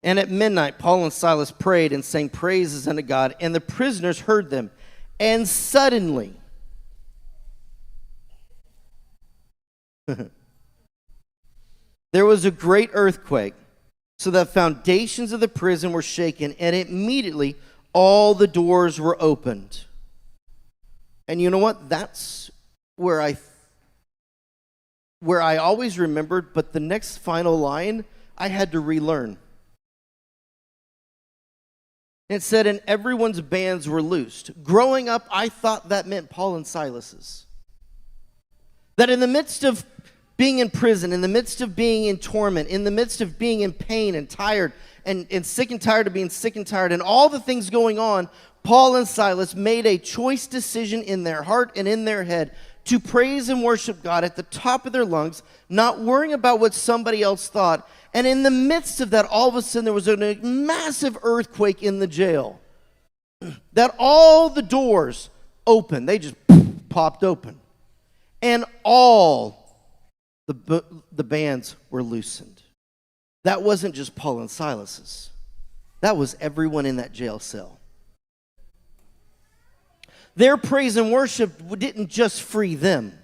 And at midnight, Paul and Silas prayed and sang praises unto God, and the prisoners heard them. And suddenly, there was a great earthquake, so the foundations of the prison were shaken, and immediately all the doors were opened. And you know what? That's where I always remembered, but the next final line I had to relearn. It said, and everyone's bands were loosed. Growing up, I thought that meant Paul and Silas's. That in the midst of being in prison, in the midst of being in torment, in the midst of being in pain and tired, and sick and tired of being sick and tired, and all the things going on, Paul and Silas made a choice decision in their heart and in their head to praise and worship God at the top of their lungs, not worrying about what somebody else thought. And in the midst of that, all of a sudden, there was a massive earthquake in the jail. That all the doors opened. They just popped open. And all the bands were loosened. That wasn't just Paul and Silas's. That was everyone in that jail cell. Their praise and worship didn't just free them.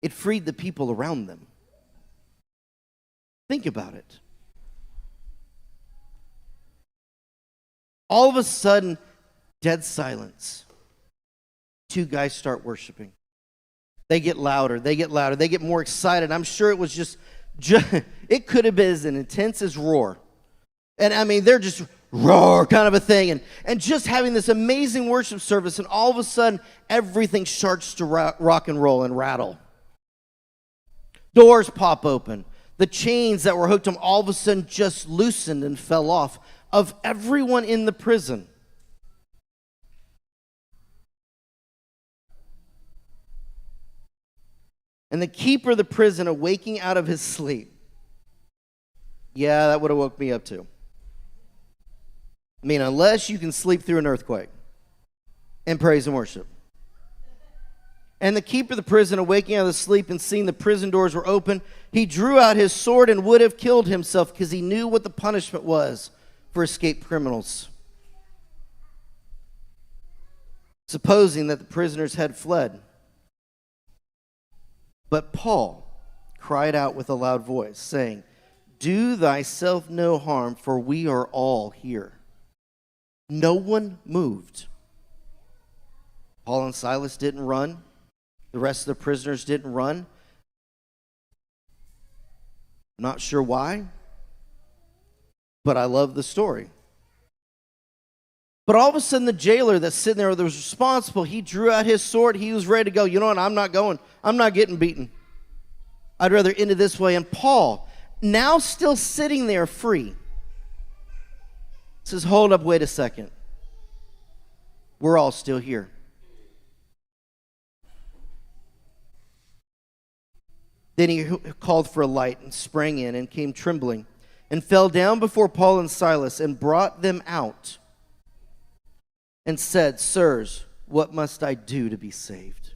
It freed the people around them. Think about it. All of a sudden, dead silence. Two guys start worshiping. They get louder. They get louder. They get more excited. I'm sure it was just it could have been as intense as roar. And I mean, they're just roar kind of a thing. And just having this amazing worship service, and all of a sudden, everything starts to rock and roll and rattle. Doors pop open. The chains that were hooked them all of a sudden just loosened and fell off of everyone in the prison. And the keeper of the prison, awaking out of his sleep. Yeah, that would have woke me up too. I mean, unless you can sleep through an earthquake and praise and worship. And the keeper of the prison, awaking out of the sleep and seeing the prison doors were open, he drew out his sword and would have killed himself because he knew what the punishment was for escaped criminals, supposing that the prisoners had fled. But Paul cried out with a loud voice, saying, do thyself no harm, for we are all here. No one moved. Paul and Silas didn't run. The rest of the prisoners didn't run. Not sure why, but I love the story. But all of a sudden, the jailer that's sitting there that was responsible, he drew out his sword. He was ready to go. You know what? I'm not going. I'm not getting beaten. I'd rather end it this way. And Paul, now still sitting there free, says, hold up, wait a second. We're all still here. Then he called for a light and sprang in and came trembling and fell down before Paul and Silas and brought them out and said, sirs, what must I do to be saved?